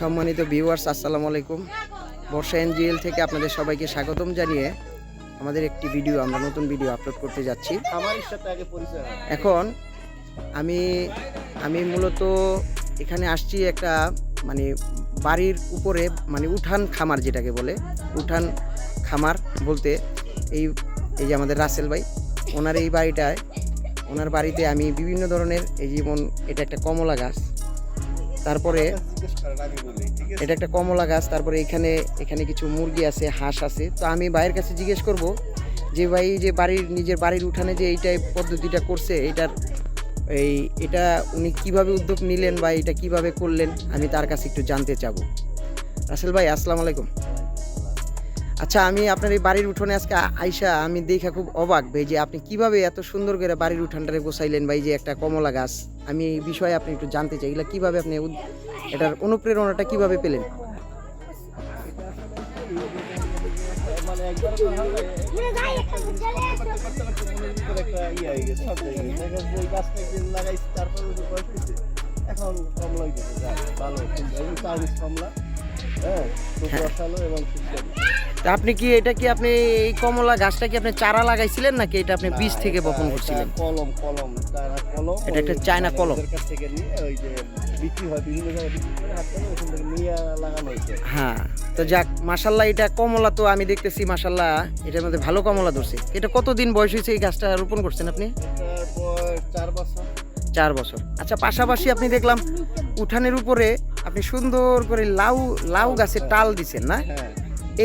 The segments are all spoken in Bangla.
সম্মানিত ভিউয়ার্স, আসসালামু আলাইকুম। বর্ষা এনজিএল থেকে আপনাদের সবাইকে স্বাগতম জানিয়ে আমাদের একটি ভিডিও, আমরা নতুন ভিডিও আপলোড করতে যাচ্ছি। এখন আমি মূলত এখানে আসছি একটা মানে বাড়ির উপরে, মানে উঠান খামার যেটাকে বলে, উঠান খামার বলতে এই যে আমাদের রাসেল ভাই, ওনার এই বাড়িটায়, ওনার বাড়িতে আমি বিভিন্ন ধরনের, এই যেমন এটা একটা কমলা গাছ, তারপরে এটা একটা কমলা গাছ, তারপরে এখানে কিছু মুরগি আছে, হাঁস আছে। তো আমি ভাইয়ের কাছে জিজ্ঞেস করব যে ভাই, যে নিজের বাড়ির উঠানে যে এইটাই পদ্ধতিটা করছে, এটা উনি কিভাবে উদ্যোগ নিলেন বা এটা কিভাবে করলেন, আমি তার কাছে একটু জানতে চাবো। রাসেল ভাই, আসসালামু আলাইকুম। আচ্ছা, আমি আপনার এই বাড়ির উঠোনে আজকে আইসা আমি দেখা খুব অবাক ভাই, যে আপনি কিভাবে এত সুন্দর করে বাড়ির উঠানটারে গোছাইলেন ভাই, যে একটা কমলা গাছ। আমি এই বিষয়ে আপনি একটু জানতে চাই, এগুলা কিভাবে আপনি এটার অনুপ্রেরণাটা কিভাবে পেলেন? এখন কমলা ভালো কমলা, তা আপনি কি আপনি এই কমলা গাছটা কি আপনি চারা লাগাইছিলেন নাকি এটা আপনি বীজ থেকে বপন করছিলেন? কলম এটা একটা চায়না কলম থেকে নিয়ে ওই যে বিক্রি হয় বিভিন্ন জায়গায় বিক্রি করে, হাত থেকে ওখান থেকে নিয়ে লাগানো হয়েছে। হ্যাঁ, তো যাক, মাশাল্লাহ, এটা কমলা তো আমি দেখতেছি মাশাল্লাহ এটার মধ্যে ভালো কমলা ধরছে। এটা কতদিন বয়স হয়েছে এই গাছটা রোপণ করছেন আপনি? তারপর 4 বছর। 4 বছর। আচ্ছা, পাশাপাশি আপনি দেখলাম উঠানের উপরে আপনি সুন্দর করে লাউ গাছের টাল দিচ্ছেন না? হ্যাঁ,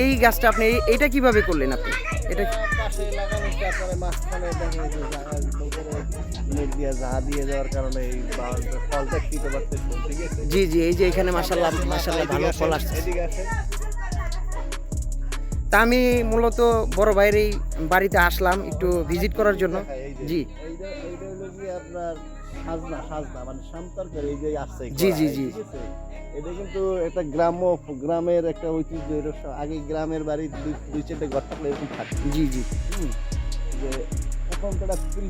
এই গাছটা আপনি এইটা কিভাবে করলেন আপনি? এটা পাশে লাগানো, তারপরে মাঝখানে দেখে যে নেট দিয়ে জাহা দিয়ে দেওয়ার কারণে এই ফলটা খেতে পারতেছে। ঠিক আছে, জি জি, এই যে এখানে মাশাল্লাহ ভালো ফল আসছে। এদিকে আসে। তা আমি মূলত বড় ভাইয়ের এই বাড়িতে আসলাম একটু ভিজিট করার জন্য। জি, এইটা হলো কি আপনার সাজনা মানে সামতারকার, এই যে আসছে। জি জি জি, এটা কিন্তু একটা গ্রামের একটা ঐতিহ্য। আগে গ্রামের বাড়ির দুই চারটে ঘর থাকলে এরকম থাকে। জি জি, যে এখন তো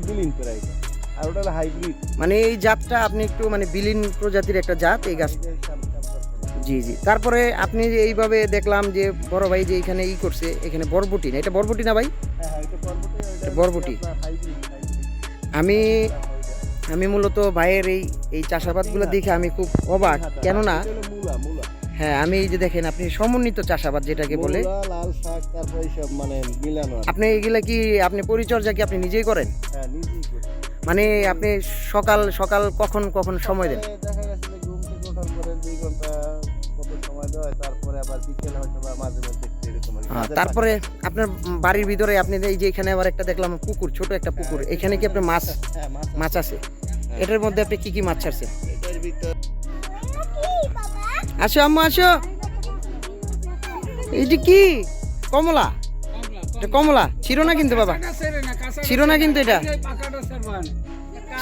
বিলীন করে এটা, আর ওটা হাইব্রিড। মানে এই জাতটা আপনি একটু মানে বিলীন প্রজাতির একটা জাত এই গাছ। জি জি, তারপরে আপনি এইভাবে দেখলাম যে বড় ভাই যে এখানে করছে, এখানে বরবটি না, এটা বরবটি না ভাই? হ্যাঁ, এটা বরবটি। আমি মূলত ভাইয়ের এই চাষাবাদগুলো দেখে আমি খুব অবাক, কেননা হ্যাঁ, আমি এই যে দেখেন আপনি সমন্বিত চাষাবাদ যেটাকে বলে, লাল শাক, তারপর এইসব মানে মিলানো। আপনি এগুলা কি আপনি পরিচর্যা কি আপনি নিজেই করেন? হ্যাঁ, নিজেই করি। মানে আপনি সকাল কখন সময় দেন? দেখা গেছে যে ঘুম থেকে ওঠার পরে 2 ঘন্টা মতো সময় দেওয়া হয়, তারপরে আবার বিকেলে হয়তো বা মাঝে মধ্যে এরকম। তারপরে আপনার বাড়ির ভিতরে আপনি এই যে এখানে আবার একটা দেখলাম পুকুর, ছোট একটা পুকুর, এখানে কি আপনার মাছ আছে? এটার মধ্যে আপনি কি মাছ ছাড়ছেন? এটার ভিতর আসো আম্মা, আসো। এইটা কি কমলা? এটা কমলা ছিল না কিন্তু বাবা, ছিল না কিন্তু, এটা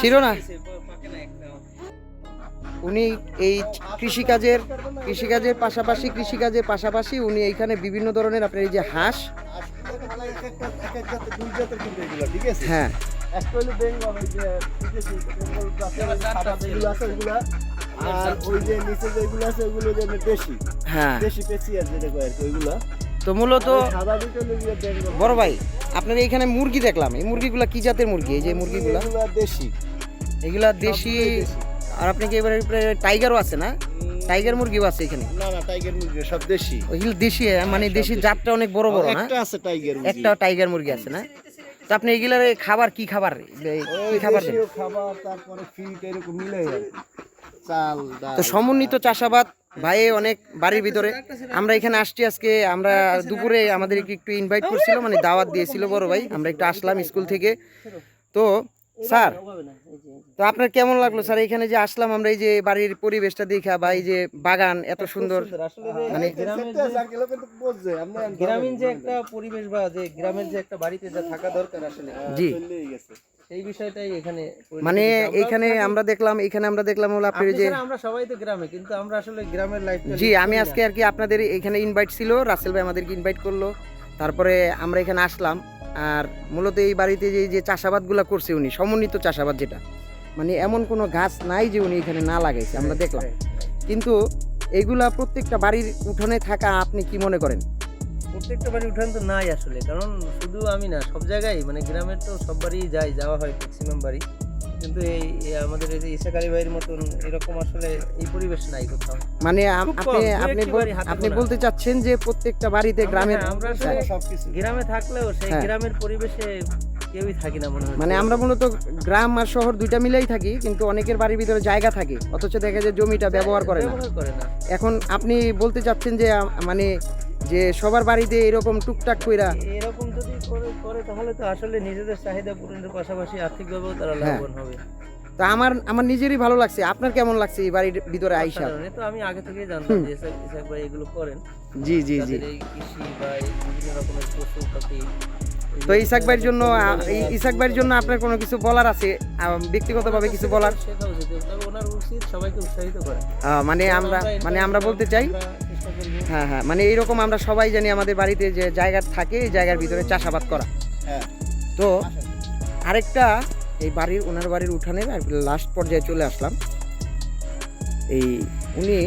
ছিল না। উনি এই কৃষিকাজের পাশাপাশি উনি এইখানে বিভিন্ন ধরনের আপনার এই যে হাঁস, হ্যাঁ, একটা হলো বেঙ্গল, ওই যে আর ওই যে নিচে যেগুলো আছে ওগুলো যে দেশি, হ্যাঁ, দেশি পেঁচিয়ার যেটা কয় আর কি, ওইগুলা। তো মূলত সাদা দুটো হলো বেঙ্গল। বড় ভাই, আপনার এইখানে মুরগি দেখলাম, এই মুরগিগুলা কি জাতের মুরগি? এই যে মুরগিগুলা দেশি, এগুলা দেশি। আর আপনি কি এবারে টাইগারও আছে না? টাইগার মুরগিও আছে এখানে? না, টাইগার মুরগি সব দেশি। ওইগুলো দেশি, মানে দেশি জাতটা অনেক বড় বড় না? একটা আছে টাইগার মুরগি, একটা টাইগার মুরগি আছে না? তো আপনি এগুলার খাবার কি খাবার দেন? খাবার, তারপরে ফিড এরকম মিলে চাল ডাল। তো সমন্বিত চাষাবাদ ভাই অনেক বাড়ির ভিতরে। আমরা এখানে আসছি আজকে, আমরা দুপুরে আমাদের একটু ইনভাইট করছিল, মানে দাওয়াত দিয়েছিল বড় ভাই, আমরা একটু আসলাম স্কুল থেকে। তো স্যার, তো আপনার কেমন লাগলো স্যার এখানে যে আসলাম আমরা, এই যে বাড়ির পরিবেশটা দেখা বা এই যে বাগান এত সুন্দর, মানে গ্রামীণ যে একটা পরিবেশ বা যে গ্রামের যে একটা বাড়িতে যা থাকা দরকার আসলে, জি, এই বিষয়টাই এখানে মানে এইখানে আমরা দেখলাম হলো আপনি যে আমরা সবাই তো গ্রামে, কিন্তু আমরা আসলে গ্রামের লাইফ। জি, আমি আজকে আর কি আপনাদের এখানে ইনভাইট ছিল, রাসেল ভাই আমাদেরকে ইনভাইট করলো, তারপরে আমরা এখানে আসলাম। আর মূলত এই বাড়িতে যে চাষাবাদগুলো করছে উনি, সমন্বিত চাষাবাদ, যেটা মানে এমন কোনো গাছ নাই যে উনি এখানে না লাগাইছে, আমরা দেখলাম। কিন্তু এইগুলা প্রত্যেকটা বাড়ির উঠোনে থাকা আপনি কি মনে করেন? প্রত্যেকটা বাড়ি উঠান তো নাই আসলে, কারণ শুধু আমি না, সব জায়গায় মানে গ্রামের তো সব বাড়ি যাওয়া হয় ম্যাক্সিমাম বাড়ি, কিন্তু এই আমাদের এই যে ইসাক আলী ভাইয়ের মতন এরকম আসলে এই পরিবেশ নাই কোথাও। মানে খুব কম, আপনি দু আপনি একটি বাড়ি হাতে আপনি গোনা। বলতে চাচ্ছেন যে প্রত্যেকটা বাড়িতে গ্রামের আমরা আসলে সবকিছু গ্রামে থাকলেও সেই হ্যাঁ। গ্রামের পরিবেশে কেউই থাকি না মনে হয়। মানে আমরা মূলত গ্রাম আর শহর দুইটা মিলেই থাকি, কিন্তু অনেকের বাড়ির ভিতরে জায়গা থাকে অথচ দেখা যায় জমিটা ব্যবহার করে না। ব্যবহার করে না। এখন আপনি বলতে চাচ্ছেন যে মানে যে সবার বাড়িতে এরকম টুকটাক কইরা এরকম যদি করে তাহলে তো আসলে নিজেদের চাহিদা পূরণের পাশাপাশি আর্থিকভাবেও তারা হ্যাঁ। লাভবান হবে। তা আমার নিজেরই ভালো লাগছে। আপনার কেমন লাগছে এই বাড়ির ভিতরে আইসা? অসাধারণ। এ তো আমি আগে থেকেই জানতাম যে ইসাক ভাই এগুলো করেন। জি জি জি। তাদের এই কৃষি বা এই বিভিন্ন রকমের পশু পাখি। তো ইসাক ভাইয়ের জন্য এই ইসাক ভাইয়ের জন্য আপনার কোনো কিছু বলার আছে ব্যক্তিগতভাবে কিছু বলার? শেখা উচিত, তবে ওনার উচিত সবাইকে উৎসাহিত করা। মানে আমরা বলতে চাই, আমরা চেষ্টা করবো। হ্যাঁ হ্যাঁ, মানে এইরকম আমরা সবাই জানি আমাদের বাড়িতে যে জায়গা থাকে এই জায়গার ভিতরে চাষাবাদ করা। হ্যাঁ তো আরেকটা এই ওনার বাড়ির উঠানের লাস্ট পর্যায়ে চলে আসলাম। এই উনি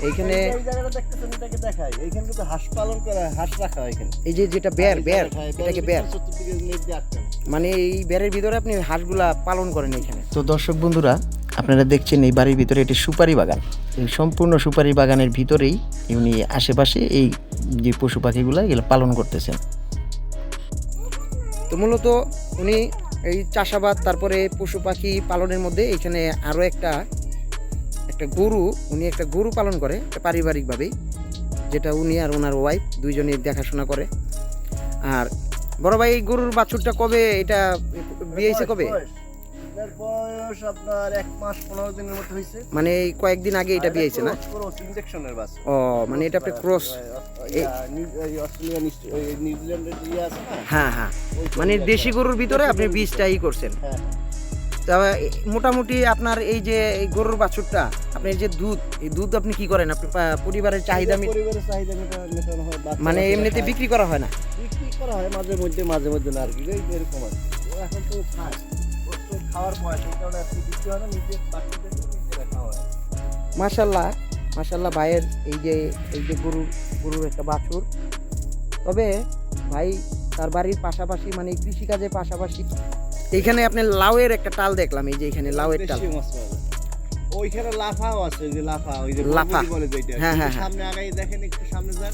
এইখানে এই জায়গাটা দেখতেছেন, এটাকে দেখাই, এইখানে কিন্তু হাঁস পালন করা, হাঁস রাখা হয় এখানে। এই যে যেটা বের এটাকে বের, চতুর্দিকে নেট দিয়ে আটকানো। মানে এই বেরের ভিতরে আপনি হাঁসগুলা পালন করেন এখানে। তো দর্শক বন্ধুরা, আপনারা দেখছেন এই বাড়ির ভিতরে এটি সুপারি বাগান। এই সম্পূর্ণ সুপারি বাগানের ভিতরেই উনি আশেপাশে এই যে পশু পাখিগুলো এগুলো পালন করতেছেন। তো মূলত উনি এই চাষাবাদ তারপরে পশু পাখি পালনের মধ্যে এখানে আরও একটা গরু, উনি একটা গরু পালন করে একটা পারিবারিকভাবেই, যেটা উনি আর ওনার ওয়াইফ দুইজনে দেখাশোনা করে। আর বড় ভাই, এই গরুর বাছুরটা কবে এটা বিয়েছে কবে? এর বয়স আপনার 1 মাস 15 দিনের মতো হয়েছে। মানে এই কয়েকদিন আগে এটা বিয়েছে না? ক্রস ইনজেকশনের বাস। ও মানে এটা একটা ক্রস। এই অস্ট্রেলিয়ান নিউজিল্যান্ডের ইয়ে আছে না? হ্যাঁ হ্যাঁ, মানে দেশি গরুর ভিতরে আপনি বীজটাই করছেন। হ্যাঁ। তা মোটামুটি আপনার এই যে এই গরুর বাছুরটা, আপনি এই যে এই দুধ আপনি কি করেন? আপনি পরিবারের চাহিদা পরিবারের চাহিদা মেটানো হয়। বাচ্চা মানে কাচ্চা এমনিতে খায়। বিক্রি করা হয় না? বিক্রি করা হয় মাঝে মধ্যে না আর কি, এরকম আর কি। ও এখন তো খায়, ওর তো খাওয়ার বয়স, এই কারণে আর কি বিক্রি হয় না, নিজের বাচ্চাদের নিজেরা খাওয়া হয়। মাশাল্লাহ ভাইয়ের এই যে গরুর একটা বাছুর। তবে ভাই তার বাড়ির পাশাপাশি মানে কৃষিকাজের পাশাপাশি এইখানে আপনি লাউয়ের একটা টাল দেখলাম, এই যে এখানে লাউয়ের টাল। দেশীয় মাছ পাওয়া যায়। ওইখানে লাফাও আছে, ওই যে লাফা, ওই যে লাফা। বরবটি বলে যেটা। হ্যাঁ, হ্যাঁ, একটু সামনে আগাই দেখেন, একটু সামনে যান,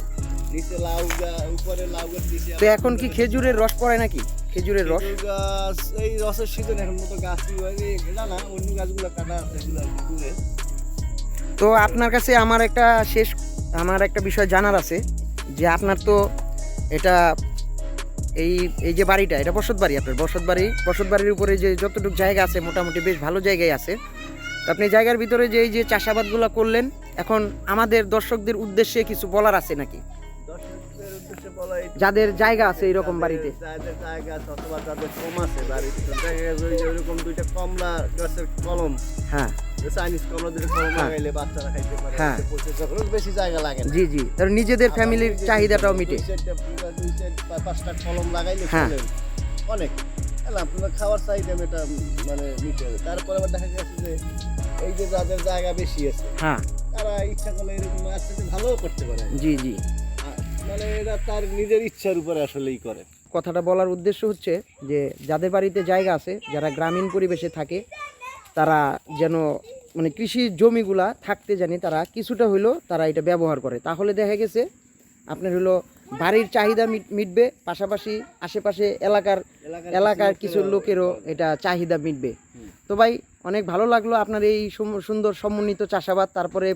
নিচে লাউ উপরে লাউ গাছ দিছে। তো এখন কি খেজুরের রস পড়ে নাকি? খেজুরের রস খেজুর গাছ এই রসের সিজন, এখন মতো গাছই হয় না, অন্য গাছগুলো কাটা আছে, এগুলো আর কি দূরে। তো আপনার কাছে আমার একটা বিষয় জানার আছে, যে আপনার তো এটা এই যে বাড়িটা, এটা বসত বাড়ি, আপনার বসত বাড়ির উপরে যে যতটুকু জায়গা আছে মোটামুটি বেশ ভালো জায়গায় আছে। তো আপনি জায়গার ভিতরে যে এই যে চাষাবাদগুলো করলেন, এখন আমাদের দর্শকদের উদ্দেশ্যে কিছু বলার আছে নাকি? দর্শকদের উদ্দেশ্যে বলা, যাদের জায়গা আছে এরকম বাড়িতে, যাদের জায়গা আছে অথবা যাদের কম আছে বাড়িতে, দেখা গেছে ওই যে ওইরকম দুইটা কমলা গাছের কলম, হ্যাঁ চাইনিজ কমলা দুটো কলম লাগাইলে বাচ্চারা খাইতে পারে। হ্যাঁ। বেশি জায়গা লাগে না। জি জি, তাহলে নিজেদের ফ্যামিলির চাহিদাটাও মিটে। 5টা কলম লাগাইলে হ্যাঁ। চলে অনেক। তাহলে আপনার খাওয়ার চাহিদা মেটা মানে মিটে যাবে। তারপরে আবার দেখা গেছে যে এই যে যাদের জায়গা বেশি আছে, হ্যাঁ তারা ইচ্ছা করলে এরকম আসতে ভালোও করতে পারে। জি জি, মানে এরা তার নিজের ইচ্ছার উপরে আসলেই করে। কথাটা বলার উদ্দেশ্য হচ্ছে যে যাদের বাড়িতে জায়গা আছে, যারা গ্রামীণ পরিবেশে থাকে, তারা যেন মানে কৃষি জমিগুলা থাকতে জানি তারা কিছুটা হইলেও তারা এটা ব্যবহার করে, তাহলে দেখা গেছে আপনার হলো বাড়ির চাহিদা মিটবে, পাশাপাশি আশেপাশে এলাকার কিছু লোকেরও এটা চাহিদা মিটবে। তো ভাই অনেক ভালো লাগলো আপনার এই সুন্দর সমন্বিত চাষাবাদ, তারপরে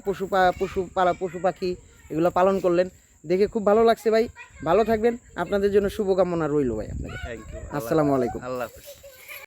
পশু পাখি এগুলো পালন করলেন, দেখে খুব ভালো লাগছে ভাই। ভালো থাকবেন, আপনাদের জন্য শুভকামনা রইল ভাই আপনাদের। Thank you. আসসালামু আলাইকুম। আল্লাহ হাফেজ।